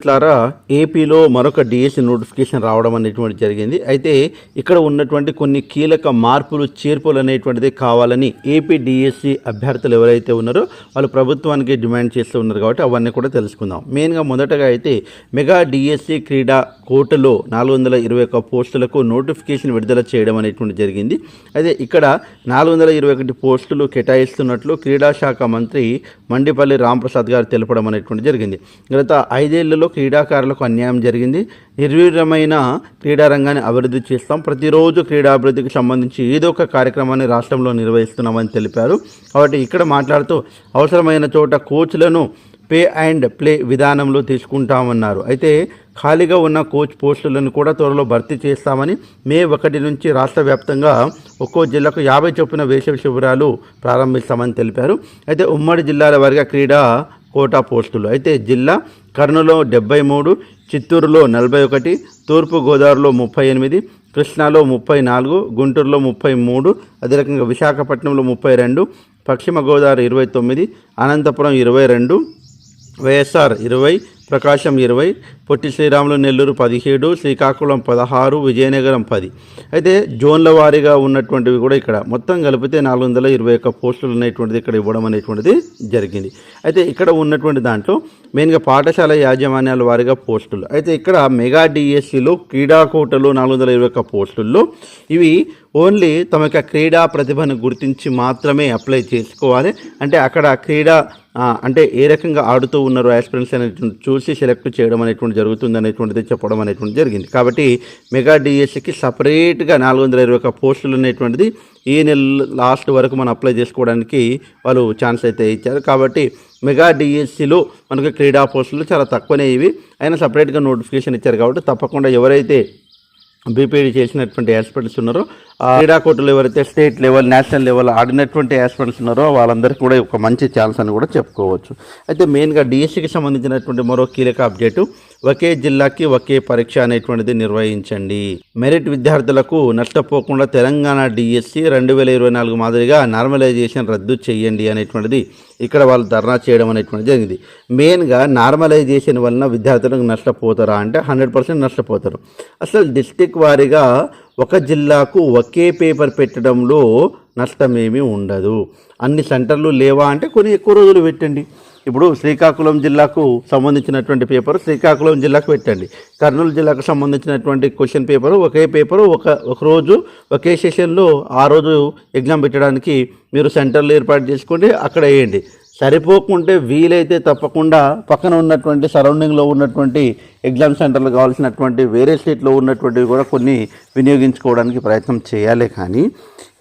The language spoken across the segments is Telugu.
ఇట్లారా ఏపీలో మరొక డిఎస్సి నోటిఫికేషన్ రావడం అనేటువంటి జరిగింది. అయితే ఇక్కడ ఉన్నటువంటి కొన్ని కీలక మార్పులు చేర్పులు అనేటువంటిది కావాలని ఏపీ డిఎస్సి అభ్యర్థులు ఎవరైతే ఉన్నారో వాళ్ళు ప్రభుత్వానికి డిమాండ్ చేస్తూ ఉన్నారు కాబట్టి అవన్నీ కూడా తెలుసుకుందాం. మెయిన్గా మొదటగా అయితే మెగా డిఎస్సి క్రీడా కోటాలో 421 పోస్టులకు నోటిఫికేషన్ విడుదల చేయడం అనేటువంటి జరిగింది. అయితే ఇక్కడ 421 పోస్టులు కేటాయిస్తున్నట్లు క్రీడా శాఖ మంత్రి మండిపల్లి రాంప్రసాద్ గారు తెలపడం అనేటువంటి జరిగింది. గత 5 ఏళ్లలో క్రీడాకారులకు అన్యాయం జరిగింది. నిర్వీర్యమైన క్రీడారంగాన్ని అభివృద్ధి చేస్తాం. ప్రతిరోజు క్రీడాభివృద్ధికి సంబంధించి ఏదో ఒక కార్యక్రమాన్ని రాష్ట్రంలో నిర్వహిస్తున్నామని తెలిపారు. కాబట్టి ఇక్కడ మాట్లాడుతూ అవసరమైన చోట కోచ్లను పే అండ్ ప్లే విధానంలో తీసుకుంటామన్నారు. అయితే ఖాళీగా ఉన్న కోచ్ పోస్టులను కూడా త్వరలో భర్తీ చేస్తామని మే 1 నుంచి రాష్ట్ర వ్యాప్తంగా ఒక్కో జిల్లాకు 50 చొప్పున వేసవి శిబిరాలు ప్రారంభిస్తామని తెలిపారు. అయితే ఉమ్మడి జిల్లాల వారిగా క్రీడా కోటా పోస్టులు అయితే జిల్లా కర్నూలులో 73, చిత్తూరులో 41, తూర్పుగోదావరిలో 38, కృష్ణాలో 34, గుంటూరులో 33, అదే రకంగా విశాఖపట్నంలో 32, పశ్చిమ గోదావరి 29, అనంతపురం 22, వైఎస్ఆర్ 20, ప్రకాశం 20, పొట్టి శ్రీరాములు నెల్లూరు 17, శ్రీకాకుళం 16, విజయనగరం 10. అయితే జోన్ల వారీగా ఉన్నటువంటివి కూడా ఇక్కడ మొత్తం కలిపితే 421 పోస్టులు అనేటువంటిది ఇక్కడ ఇవ్వడం అనేటువంటిది జరిగింది. అయితే ఇక్కడ ఉన్నటువంటి దాంట్లో మెయిన్గా పాఠశాల యాజమాన్యాల వారీగా పోస్టులు. అయితే ఇక్కడ మెగా డిఎస్సిలో క్రీడా కోటలో 421 పోస్టుల్లో ఇవి ఓన్లీ తమ యొక్క క్రీడా ప్రతిభను గుర్తించి మాత్రమే అప్లై చేసుకోవాలి. అంటే అక్కడ క్రీడా అంటే ఏ రకంగా ఆడుతూ ఉన్నారు యాస్పిరెంట్స్ అనేటువంటి చూసి సెలెక్ట్ చేయడం అనేటువంటి జరుగుతుంది అనేటువంటిది చెప్పడం అనేటువంటి జరిగింది. కాబట్టి మెగా డిఎస్సికి సపరేట్గా 421 పోస్టులు అనేటువంటిది ఈ నెల లాస్ట్ వరకు మనం అప్లై చేసుకోవడానికి వాళ్ళు ఛాన్స్ అయితే ఇచ్చారు. కాబట్టి మెగా డిఎస్సిలో మనకు క్రీడా పోస్టులు చాలా తక్కువనే ఇవి అయినా సపరేట్గా నోటిఫికేషన్ ఇచ్చారు. కాబట్టి తప్పకుండా ఎవరైతే బీపీడీ చేసినటువంటి యాస్పిరెంట్స్ ఉన్నారో క్రీడా కోర్టులో ఎవరైతే స్టేట్ లెవెల్ నేషనల్ లెవెల్ ఆడినటువంటి యాస్పిరెంట్స్ ఉన్నారో వాళ్ళందరికీ కూడా ఒక మంచి ఛాన్స్ అని కూడా చెప్పుకోవచ్చు. అయితే మెయిన్గా డిఎస్సికి సంబంధించినటువంటి మరో కీలక అప్డేటు ఒకే జిల్లాకి ఒకే పరీక్ష అనేటువంటిది నిర్వహించండి. మెరిట్ విద్యార్థులకు నష్టపోకుండా తెలంగాణ డిఎస్సి 2024 మాదిరిగా నార్మలైజేషన్ రద్దు చేయండి అనేటువంటిది ఇక్కడ వాళ్ళు ధర్నా చేయడం అనేటువంటిది జరిగింది. మెయిన్గా నార్మలైజేషన్ వలన విద్యార్థులకు నష్టపోతారా అంటే 100% నష్టపోతారు. అసలు డిస్టిక్ వారీగా ఒక జిల్లాకు ఒకే పేపర్ పెట్టడంలో నష్టమేమీ ఉండదు. అన్ని సెంటర్లు లేవా అంటే కొన్ని ఎక్కువ రోజులు పెట్టండి. ఇప్పుడు శ్రీకాకుళం జిల్లాకు సంబంధించినటువంటి పేపర్ శ్రీకాకుళం జిల్లాకు పెట్టండి. కర్నూలు జిల్లాకు సంబంధించినటువంటి క్వశ్చన్ పేపరు ఒకే పేపరు ఒక రోజు ఒకే సెషన్లో ఆ రోజు ఎగ్జామ్ పెట్టడానికి మీరు సెంటర్లు ఏర్పాటు చేసుకోండి, అక్కడ వేయండి. సరిపోకుంటే వీలైతే తప్పకుండా పక్కన ఉన్నటువంటి సరౌండింగ్లో ఉన్నటువంటి ఎగ్జామ్ సెంటర్లు కావాల్సినటువంటి వేరే స్టేట్లో ఉన్నటువంటివి కూడా కొన్ని వినియోగించుకోవడానికి ప్రయత్నం చేయాలి. కానీ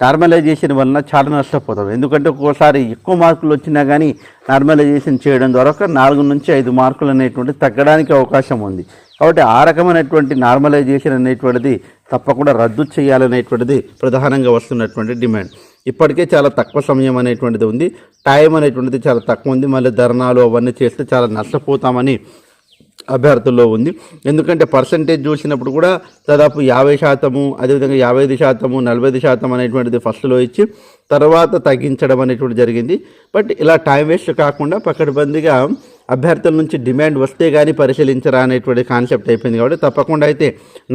నార్మలైజేషన్ వలన చాలా నష్టపోతాం. ఎందుకంటే ఒక్కోసారి ఎక్కువ మార్కులు వచ్చినా కానీ నార్మలైజేషన్ చేయడం ద్వారా ఒక 4 నుంచి 5 మార్కులు అనేటువంటి తగ్గడానికి అవకాశం ఉంది. కాబట్టి ఆ రకమైనటువంటి నార్మలైజేషన్ అనేటువంటిది తప్పకుండా రద్దు చేయాలనేటువంటిది ప్రధానంగా వస్తున్నటువంటి డిమాండ్. ఇప్పటికే చాలా తక్కువ సమయం అనేటువంటిది ఉంది, టైం అనేటువంటిది చాలా తక్కువ ఉంది. మళ్ళీ ధర్నాలు అవన్నీ చేస్తే చాలా నష్టపోతామని అభ్యర్థుల్లో ఉంది. ఎందుకంటే పర్సంటేజ్ చూసినప్పుడు కూడా దాదాపు 50%, అదేవిధంగా 55%, 40% అనేటువంటిది ఫస్ట్లో ఇచ్చి తర్వాత తగ్గించడం అనేటువంటి జరిగింది. బట్ ఇలా టైం వేస్ట్ కాకుండా పకడ్బందీగా అభ్యర్థుల నుంచి డిమాండ్ వస్తే కానీ పరిశీలించరా అనేటువంటి కాన్సెప్ట్ అయిపోయింది. కాబట్టి తప్పకుండా అయితే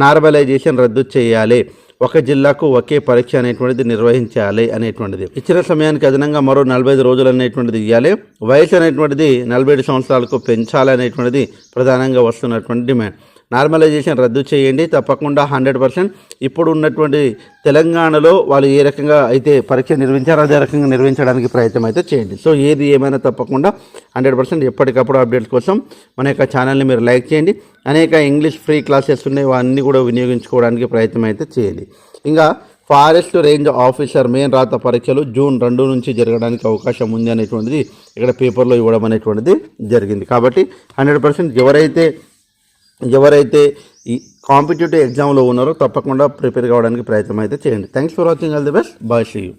నార్మలైజేషన్ రద్దు చేయాలి, ఒక జిల్లాకు ఒకే పరీక్ష అనేటువంటిది నిర్వహించాలి అనేటువంటిది. ఇచ్చిన సమయానికి అదనంగా మరో 45 రోజులు అనేటువంటిది ఇవ్వాలి. వయసు అనేటువంటిది 47 సంవత్సరాలకు పెంచాలి అనేటువంటిది ప్రధానంగా వస్తున్నటువంటి డిమాండ్. నార్మలైజేషన్ రద్దు చేయండి తప్పకుండా 100%. ఇప్పుడు ఉన్నటువంటి తెలంగాణలో వాళ్ళు ఏ రకంగా అయితే పరీక్ష నిర్వహించారో అదే రకంగా నిర్వహించడానికి ప్రయత్నం అయితే చేయండి. సో ఏది ఏమైనా తప్పకుండా 100% ఎప్పటికప్పుడు అప్డేట్స్ కోసం మన యొక్క ఛానల్ని మీరు లైక్ చేయండి. అనేక ఇంగ్లీష్ ఫ్రీ క్లాసెస్ ఉన్నాయి, అవన్నీ కూడా వినియోగించుకోవడానికి ప్రయత్నం అయితే చేయండి. ఇంకా ఫారెస్ట్ రేంజ్ ఆఫీసర్ మెయిన్ రాత పరీక్షలు జూన్ 2 నుంచి జరగడానికి అవకాశం ఉంది అనేటువంటిది ఇక్కడ పేపర్లో ఇవ్వడం అనేటువంటిది జరిగింది. కాబట్టి 100% ఎవరైతే ఈ కాంపిటేటివ్ ఎగ్జామ్లో ఉన్నారో తప్పకుండా ప్రిపేర్ కావడానికి ప్రయత్నం అయితే చేయండి. Thanks for watching. All the best. Bye. See you.